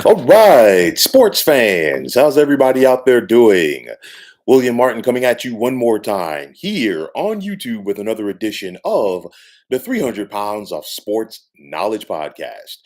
All right, sports fans, how's everybody out there doing? William Martin coming at you one more time here on YouTube with another edition of the 300 Pounds of Sports Knowledge Podcast.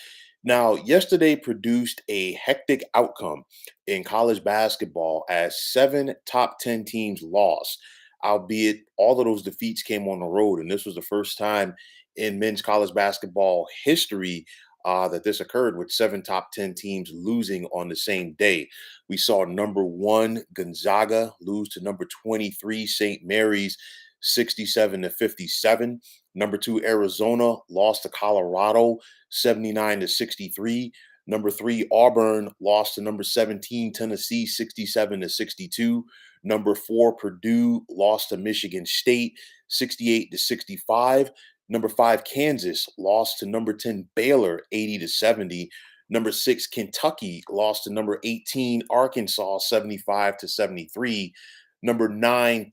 Now, yesterday produced a hectic outcome in college basketball as seven top 10 teams lost, albeit all of those defeats came on the road. And this was the first time in men's college basketball history that this occurred with seven top 10 teams losing on the same day. We saw number one Gonzaga lose to number 23 St. Mary's 67 to 57. Number two Arizona lost to Colorado 79 to 63. Number three Auburn lost to number 17 Tennessee 67 to 62. Number four Purdue lost to Michigan State 68 to 65. Number five, Kansas lost to number 10, Baylor, 80 to 70. Number six, Kentucky lost to number 18, Arkansas, 75 to 73. Number nine,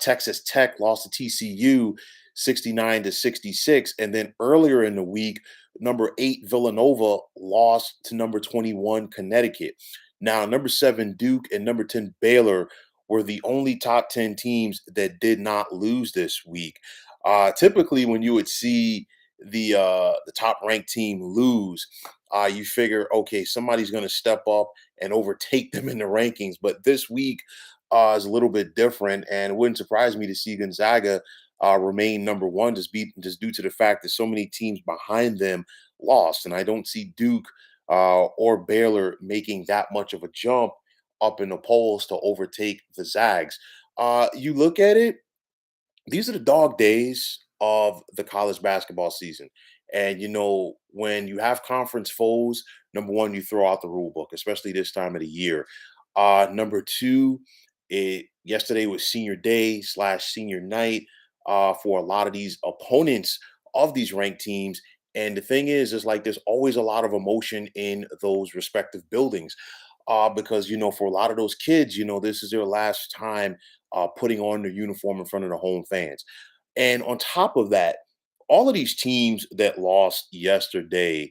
Texas Tech lost to TCU, 69 to 66. And then earlier in the week, number eight, Villanova lost to number 21, Connecticut. Now, number seven, Duke, and number 10, Baylor were the only top 10 teams that did not lose this week. Typically, when you would see the top ranked team lose, you figure, okay, somebody's going to step up and overtake them in the rankings. But this week is a little bit different, and it wouldn't surprise me to see Gonzaga remain number one, just due to the fact that so many teams behind them lost, and I don't see Duke or Baylor making that much of a jump up in the polls to overtake the Zags. You look at it, these are the dog days of the college basketball season. And when you have conference foes, number one, you throw out the rule book, especially this time of the year. Number two, yesterday was senior day slash senior night for a lot of these opponents of these ranked teams. And the thing is like there's always a lot of emotion in those respective buildings. Because for a lot of those kids, this is their last time putting on their uniform in front of the home fans. And on top of that, all of these teams that lost yesterday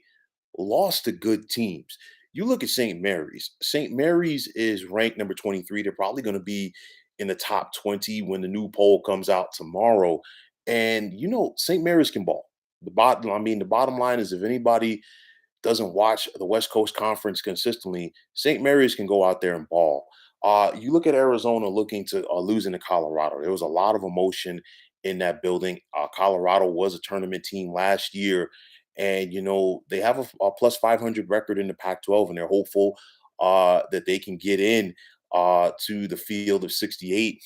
lost to good teams. You look at St. Mary's. St. Mary's is ranked number 23. They're probably going to be in the top 20 when the new poll comes out tomorrow. And St. Mary's can ball. The bottom line is if anybody doesn't watch the West Coast Conference consistently, St. Mary's can go out there and ball. You look at Arizona looking to losing to Colorado. There was a lot of emotion in that building. Colorado was a tournament team last year, and they have a plus 500 record in the Pac-12, and they're hopeful that they can get in to the field of 68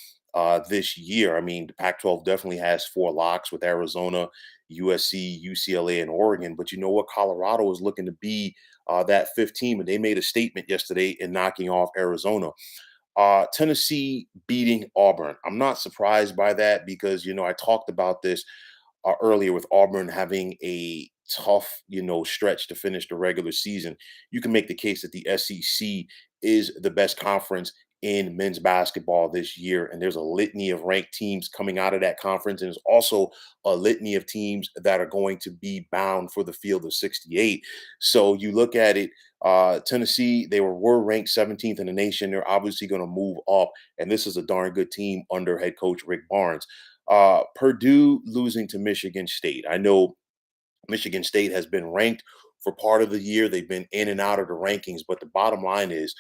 this year. I mean, the Pac-12 definitely has four locks with Arizona, USC, UCLA, and Oregon. But you know what? Colorado is looking to be that fifth team, and they made a statement yesterday in knocking off Arizona. Tennessee beating Auburn. I'm not surprised by that because I talked about this earlier with Auburn having a tough stretch to finish the regular season. You can make the case that the SEC is the best conference in men's basketball this year, and there's a litany of ranked teams coming out of that conference, and there's also a litany of teams that are going to be bound for the field of 68. So you look at it, Tennessee, they were ranked 17th in the nation. They're obviously going to move up, and this is a darn good team under head coach Rick Barnes. Purdue losing to Michigan State. I know Michigan State has been ranked for part of the year. They've been in and out of the rankings, but the bottom line is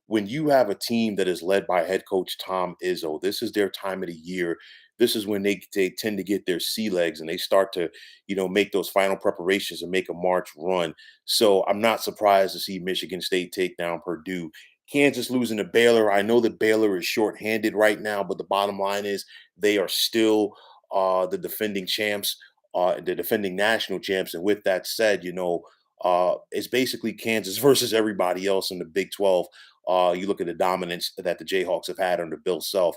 when you have a team that is led by head coach Tom Izzo, this is their time of the year. This is when they tend to get their sea legs and they start to, make those final preparations and make a March run. So I'm not surprised to see Michigan State take down Purdue. Kansas losing to Baylor. I know that Baylor is shorthanded right now, but the bottom line is they are still the defending champs, the defending national champs. And with that said, it's basically Kansas versus everybody else in the Big 12. You look at the dominance that the Jayhawks have had under Bill Self.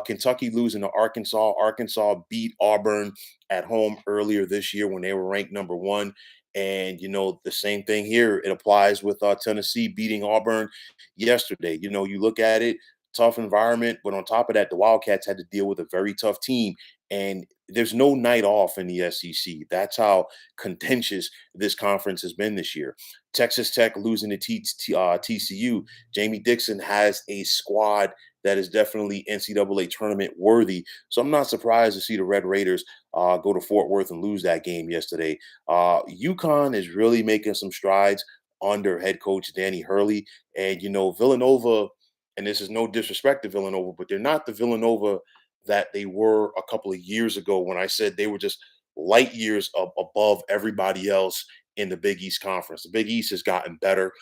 Kentucky losing to Arkansas. Arkansas beat Auburn at home earlier this year when they were ranked number one. And the same thing here. It applies with Tennessee beating Auburn yesterday. You look at it, tough environment, but on top of that, the Wildcats had to deal with a very tough team, and there's no night off in the SEC. That's how contentious this conference has been this year. Texas Tech losing to TCU. Jamie Dixon has a squad that is definitely NCAA tournament worthy. So I'm not surprised to see the Red Raiders go to Fort Worth and lose that game yesterday. UConn is really making some strides under head coach Danny Hurley. And, Villanova, and this is no disrespect to Villanova, but they're not the Villanova that they were a couple of years ago when I said they were just light years above everybody else in the Big East Conference. The Big East has gotten better.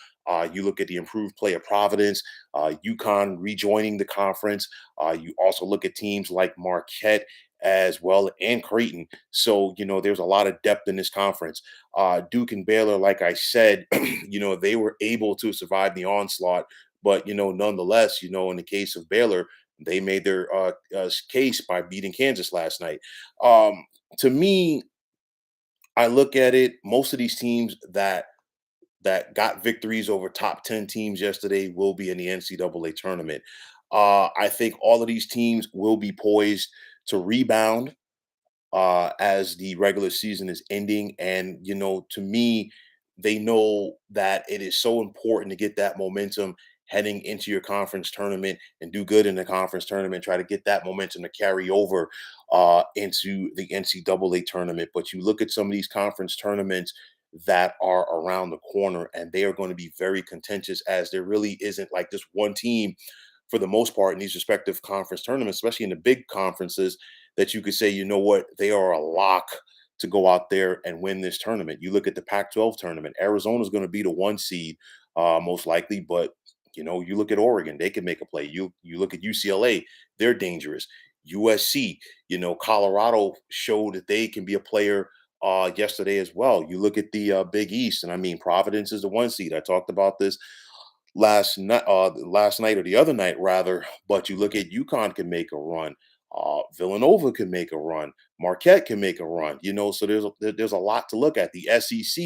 You look at the improved play of Providence, UConn rejoining the conference. You also look at teams like Marquette as well and Creighton. So, there's a lot of depth in this conference. Duke and Baylor, like I said, they were able to survive the onslaught. But, nonetheless, in the case of Baylor, they made their case by beating Kansas last night. To me, I look at it. Most of these teams that got victories over top 10 teams yesterday will be in the NCAA tournament. I think all of these teams will be poised to rebound as the regular season is ending. And, to me, they know that it is so important to get that momentum heading into your conference tournament and do good in the conference tournament, try to get that momentum to carry over into the NCAA tournament. But you look at some of these conference tournaments that are around the corner and they are going to be very contentious as there really isn't like this one team for the most part in these respective conference tournaments, especially in the big conferences, that you could say, you know what, they are a lock to go out there and win this tournament. You look at the Pac-12 tournament, Arizona's going to be the one seed most likely, but you look at Oregon, they can make a play. You look at UCLA, they're dangerous. USC, Colorado showed that they can be a player yesterday as well. You look at the Big East, and I mean Providence is the one seed. I talked about this last night or the other night rather. But you look at UConn can make a run. Villanova can make a run. Marquette can make a run. So there's a lot to look at. The SEC,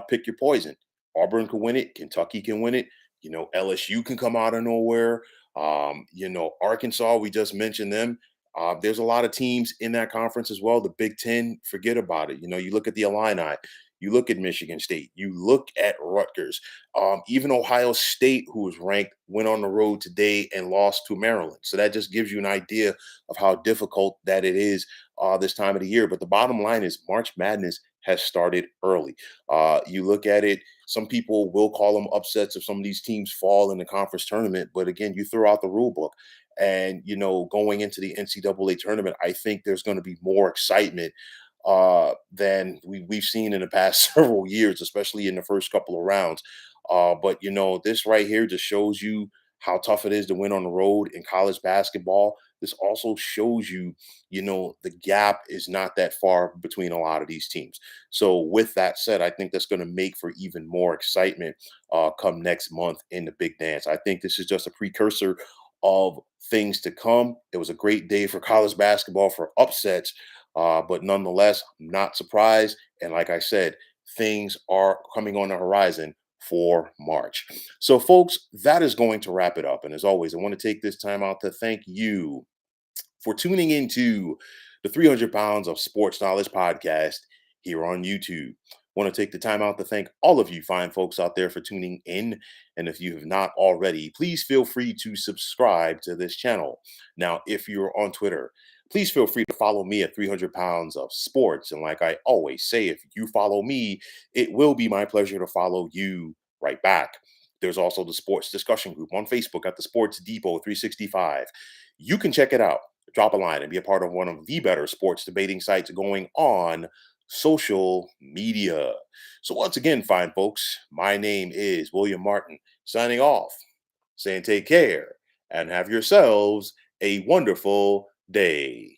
pick your poison. Auburn can win it. Kentucky can win it. LSU can come out of nowhere. Arkansas, we just mentioned them. There's a lot of teams in that conference as well. The Big Ten, forget about it. You look at the Illini, you look at Michigan State, you look at Rutgers, even Ohio State, who was ranked, went on the road today and lost to Maryland. So that just gives you an idea of how difficult that it is this time of the year. But the bottom line is March Madness has started early. You look at it, some people will call them upsets if some of these teams fall in the conference tournament. But again, you throw out the rule book. And, going into the NCAA tournament, I think there's going to be more excitement than we've seen in the past several years, especially in the first couple of rounds. But this right here just shows you how tough it is to win on the road in college basketball. This also shows you, the gap is not that far between a lot of these teams. So with that said, I think that's going to make for even more excitement come next month in the big dance. I think this is just a precursor of things to come. It was a great day for college basketball for upsets, but nonetheless, I'm not surprised. And like I said, things are coming on the horizon for March. So, folks, that is going to wrap it up. And as always, I want to take this time out to thank you for tuning into the 300 Pounds of Sports Knowledge podcast here on YouTube. Want to take the time out to thank all of you fine folks out there for tuning in. And if you have not already, please feel free to subscribe to this channel. Now, if you're on Twitter, please feel free to follow me at 300 Pounds of Sports. And like I always say, if you follow me, it will be my pleasure to follow you right back. There's also the sports discussion group on Facebook at the Sports Depot 365. You can check it out, drop a line, and be a part of one of the better sports debating sites going on social media. So, once again, fine folks, my name is William Martin, signing off, saying take care and have yourselves a wonderful day.